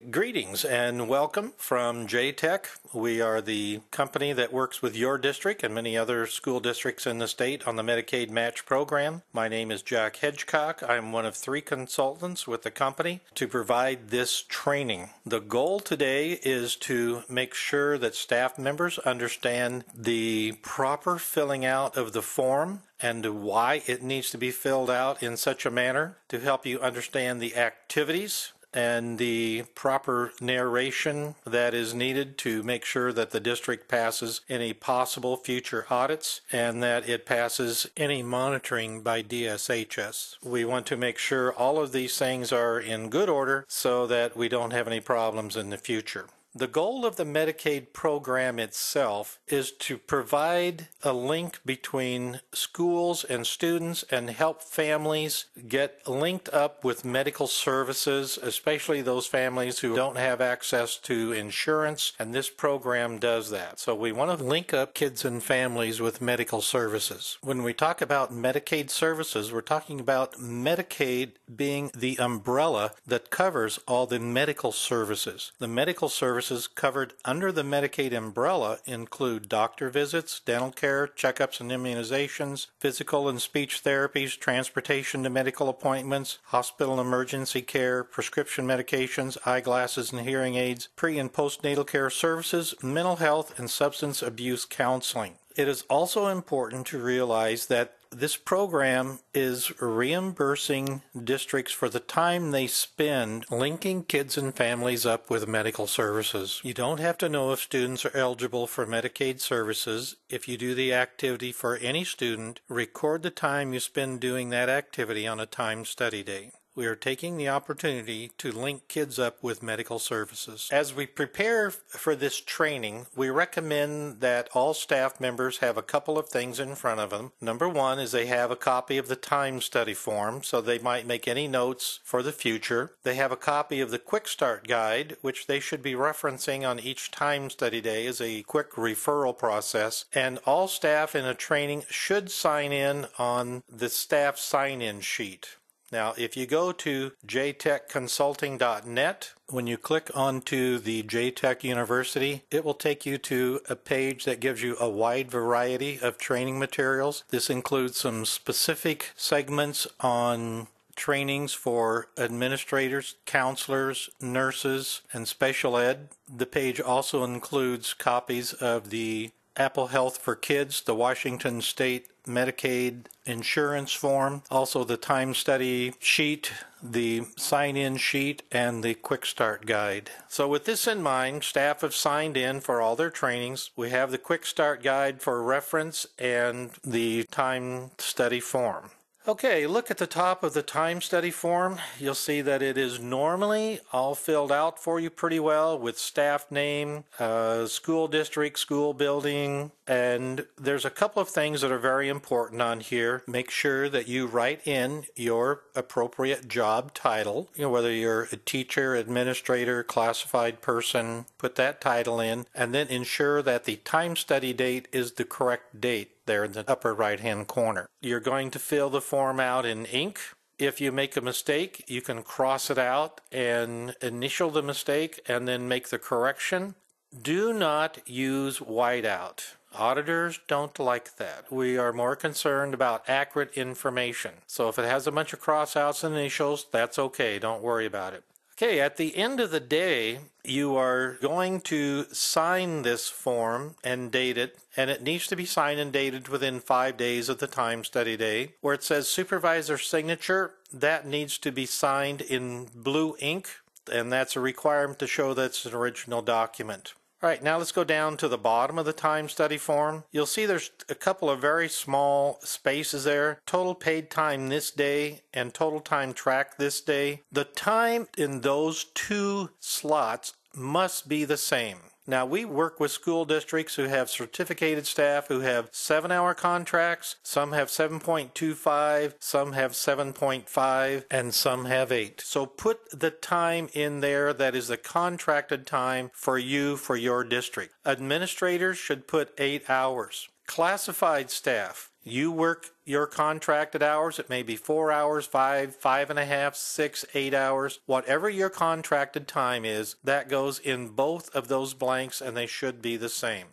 Greetings and welcome from JTech. We are the company that works with your district and many other school districts in the state on the Medicaid Match Program. My name is Jack Hedgecock. I'm one of 3 consultants with the company to provide this training. The goal today is to make sure that staff members understand the proper filling out of the form and why it needs to be filled out in such a manner to help you understand the activities and the proper narration that is needed to make sure that the district passes any possible future audits and that it passes any monitoring by DSHS. We want to make sure all of these things are in good order so that we don't have any problems in the future. The goal of the Medicaid program itself is to provide a link between schools and students and help families get linked up with medical services, especially those families who don't have access to insurance, and this program does that. So we want to link up kids and families with medical services. When we talk about Medicaid services, we're talking about Medicaid being the umbrella that covers all the medical services. The medical services covered under the Medicaid umbrella include doctor visits, dental care, checkups and immunizations, physical and speech therapies, transportation to medical appointments, hospital emergency care, prescription medications, eyeglasses and hearing aids, pre- and postnatal care services, mental health, and substance abuse counseling. It is also important to realize that this program is reimbursing districts for the time they spend linking kids and families up with medical services. You don't have to know if students are eligible for Medicaid services. If you do the activity for any student, record the time you spend doing that activity on a timed study day. We are taking the opportunity to link kids up with medical services. As we prepare for this training, we recommend that all staff members have a couple of things in front of them. Number one is they have a copy of the time study form, so they might make any notes for the future. They have a copy of the Quick Start Guide, which they should be referencing on each time study day as a quick referral process. And all staff in a training should sign in on the staff sign-in sheet. Now, if you go to jtechconsulting.net, when you click onto the JTech University, it will take you to a page that gives you a wide variety of training materials. This includes some specific segments on trainings for administrators, counselors, nurses, and special ed. The page also includes copies of the Apple Health for Kids, the Washington State Medicaid insurance form, also the time study sheet, the sign-in sheet, and the Quick Start Guide. So with this in mind, staff have signed in for all their trainings. We have the Quick Start Guide for reference and the time study form. Okay, look at the top of the time study form. You'll see that it is normally all filled out for you pretty well with staff name, school district, school building, and there's a couple of things that are very important on here. Make sure that you write in your appropriate job title, whether you're a teacher, administrator, classified person, put that title in, and then ensure that the time study date is the correct date there in the upper right-hand corner. You're going to fill the form out in ink. If you make a mistake, you can cross it out and initial the mistake and then make the correction. Do not use whiteout. Auditors don't like that. We are more concerned about accurate information. So if it has a bunch of crossouts and initials, that's okay. Don't worry about it. Okay, at the end of the day, you are going to sign this form and date it, and it needs to be signed and dated within 5 days of the time study day. Where it says supervisor signature, that needs to be signed in blue ink, and that's a requirement to show that's an original document. All right, now let's go down to the bottom of the time study form. You'll see there's a couple of very small spaces there. Total paid time this day and total time tracked this day. The time in those 2 slots must be the same. Now, we work with school districts who have certificated staff who have 7-hour contracts. Some have 7.25, some have 7.5, and some have 8. So put the time in there that is the contracted time for you for your district. Administrators should put 8 hours. Classified staff, You work your contracted hours. It may be 4 hours, 5, 5.5, 6, 8 hours. Whatever your contracted time is, that goes in both of those blanks, and they should be the same.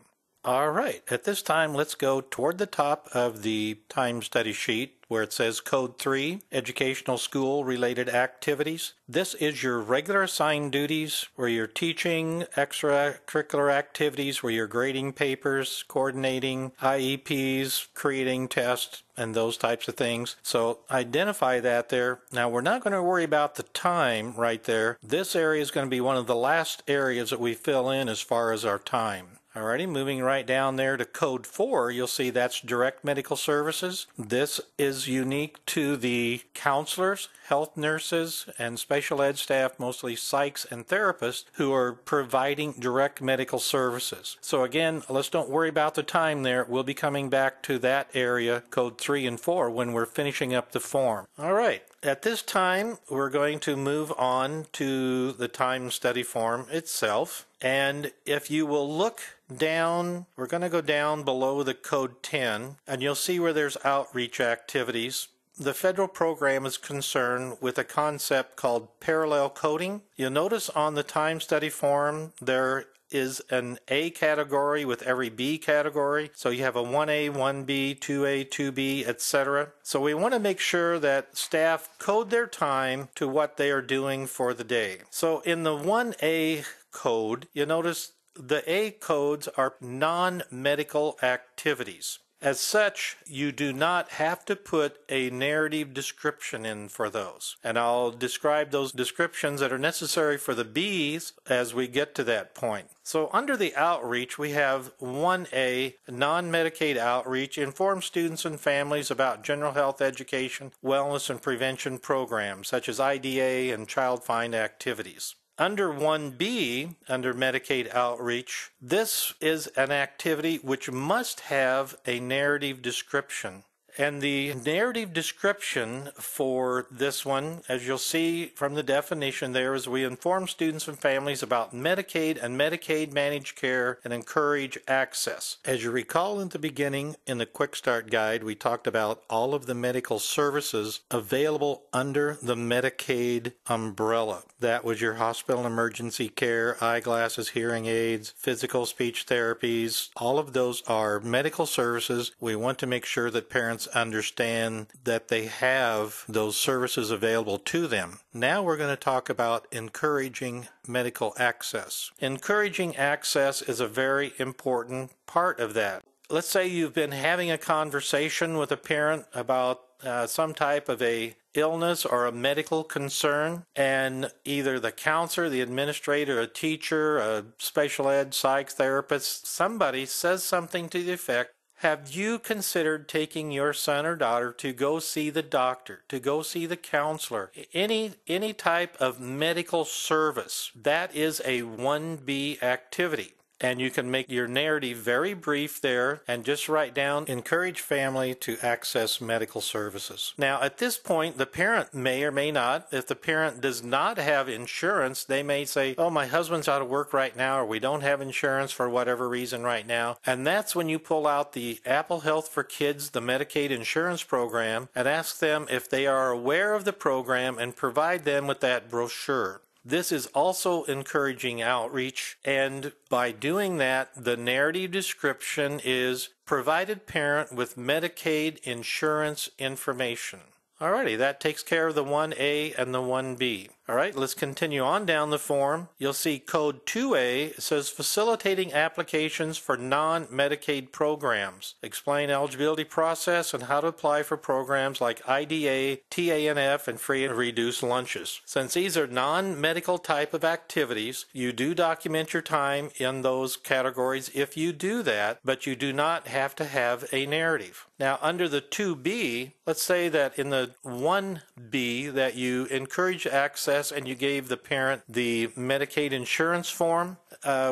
All right, at this time, let's go toward the top of the time study sheet where it says Code 3, Educational School Related Activities. This is your regular assigned duties where you're teaching, extracurricular activities where you're grading papers, coordinating IEPs, creating tests, and those types of things. So identify that there. Now, we're not going to worry about the time right there. This area is going to be one of the last areas that we fill in as far as our time. Alrighty, moving right down there to Code 4, you'll see that's direct medical services. This is unique to the counselors, health nurses, and special ed staff, mostly psychs and therapists, who are providing direct medical services. So again, let's don't worry about the time there. We'll be coming back to that area, Code 3 and 4, when we're finishing up the form. Alright. At this time, we're going to move on to the time study form itself. And if you will look down, we're going to go down below the Code 10, and you'll see where there's outreach activities. The federal program is concerned with a concept called parallel coding. You'll notice on the time study form there is an A category with every B category. So you have a 1A, 1B, 2A, 2B, etc. So we want to make sure that staff code their time to what they are doing for the day. So in the 1A code, you notice the A codes are non-medical activities. As such, you do not have to put a narrative description in for those. And I'll describe those descriptions that are necessary for the B's as we get to that point. So under the outreach, we have 1A, non-Medicaid outreach, inform students and families about general health education, wellness, and prevention programs, such as IDA and Child Find activities. Under 1B, under Medicaid outreach, this is an activity which must have a narrative description. And the narrative description for this one, as you'll see from the definition there, is we inform students and families about Medicaid and Medicaid managed care and encourage access. As you recall in the beginning, in the Quick Start Guide, we talked about all of the medical services available under the Medicaid umbrella. That was your hospital emergency care, eyeglasses, hearing aids, physical speech therapies. All of those are medical services. We want to make sure that parents understand that they have those services available to them. Now we're going to talk about encouraging medical access. Encouraging access is a very important part of that. Let's say you've been having a conversation with a parent about some type of a illness or a medical concern, and either the counselor, the administrator, a teacher, a special ed, psych therapist, somebody says something to the effect, have you considered taking your son or daughter to go see the doctor, to go see the counselor, any type of medical service? That is a 1B activity. And you can make your narrative very brief there and just write down, encourage family to access medical services. Now, at this point, the parent may or may not. If the parent does not have insurance, they may say, oh, my husband's out of work right now, or we don't have insurance for whatever reason right now. And that's when you pull out the Apple Health for Kids, the Medicaid insurance program, and ask them if they are aware of the program and provide them with that brochure. This is also encouraging outreach, and by doing that, the narrative description is provided parent with Medicaid insurance information. Alrighty, that takes care of the 1A and the 1B. Alright, let's continue on down the form. You'll see Code 2A says facilitating applications for non-Medicaid programs. Explain eligibility process and how to apply for programs like IDA, TANF, and free and reduced lunches. Since these are non-medical type of activities, you do document your time in those categories if you do that, but you do not have to have a narrative. Now, under the 2B, let's say that in the 1B that you encourage access and you gave the parent the Medicaid insurance form.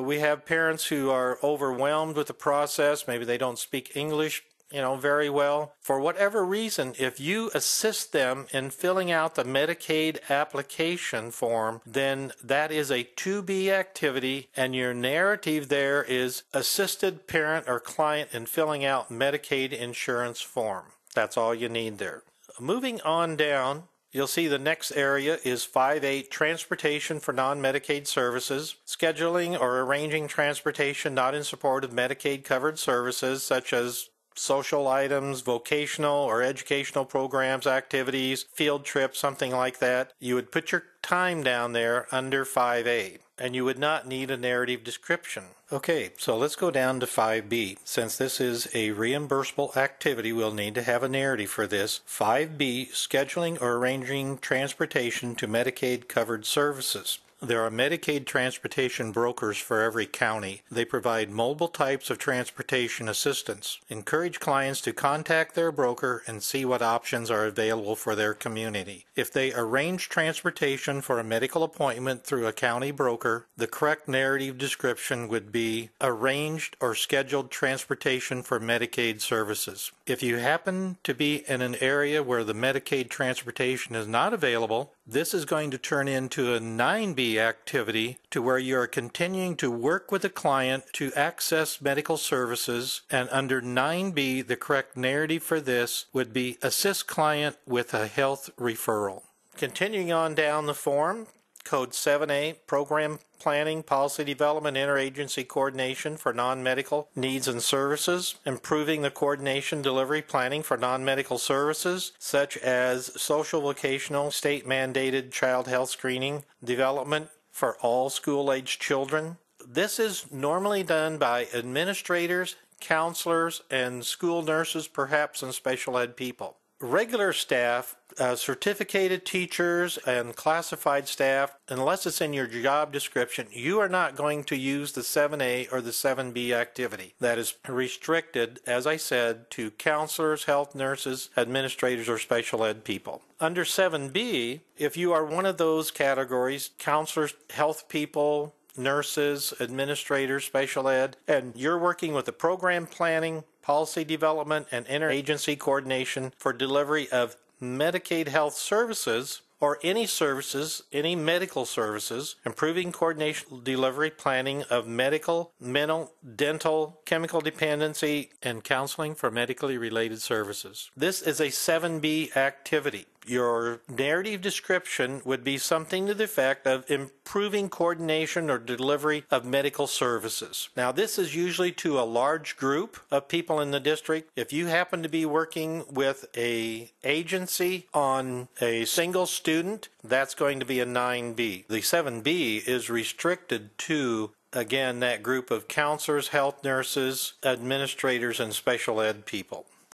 We have parents who are overwhelmed with the process. Maybe they don't speak English very well. For whatever reason, if you assist them in filling out the Medicaid application form, then that is a 2B activity, and your narrative there is assisted parent or client in filling out Medicaid insurance form. That's all you need there. Moving on down, you'll see the next area is 5.8, Transportation for Non-Medicaid Services, scheduling or arranging transportation not in support of Medicaid-covered services such as social items, vocational or educational programs, activities, field trips, something like that. You would put your time down there under 5A, and you would not need a narrative description. Okay, so let's go down to 5B. Since this is a reimbursable activity, we'll need to have a narrative for this. 5B, scheduling or arranging transportation to Medicaid-covered services. There are Medicaid transportation brokers for every county. They provide multiple types of transportation assistance. Encourage clients to contact their broker and see what options are available for their community. If they arrange transportation for a medical appointment through a county broker, the correct narrative description would be arranged or scheduled transportation for Medicaid services. If you happen to be in an area where the Medicaid transportation is not available, this is going to turn into a 9B activity to where you are continuing to work with a client to access medical services, and under 9B, the correct narrative for this would be assist client with a health referral. Continuing on down the form, Code 7A, Program Planning, Policy Development, Interagency Coordination for Non-Medical Needs and Services, improving the coordination, delivery, planning for non-medical services, such as social, vocational, state-mandated child health screening, development for all school-aged children. This is normally done by administrators, counselors, and school nurses, perhaps, and special ed people. Regular staff, certificated teachers, and classified staff, unless it's in your job description, you are not going to use the 7A or the 7B activity. That is restricted, as I said, to counselors, health nurses, administrators, or special ed people. Under 7B, if you are one of those categories, counselors, health people, nurses, administrators, special ed, and you're working with the program planning, policy development, and interagency coordination for delivery of Medicaid health services, or any services, any medical services, improving coordination, delivery, planning of medical, mental, dental, chemical dependency, and counseling for medically related services. This is a 7B activity. Your narrative description would be something to the effect of improving coordination or delivery of medical services. Now, this is usually to a large group of people in the district. If you happen to be working with an agency on a single student, that's going to be a 9B. The 7B is restricted to, again, that group of counselors, health nurses, administrators, and special ed people.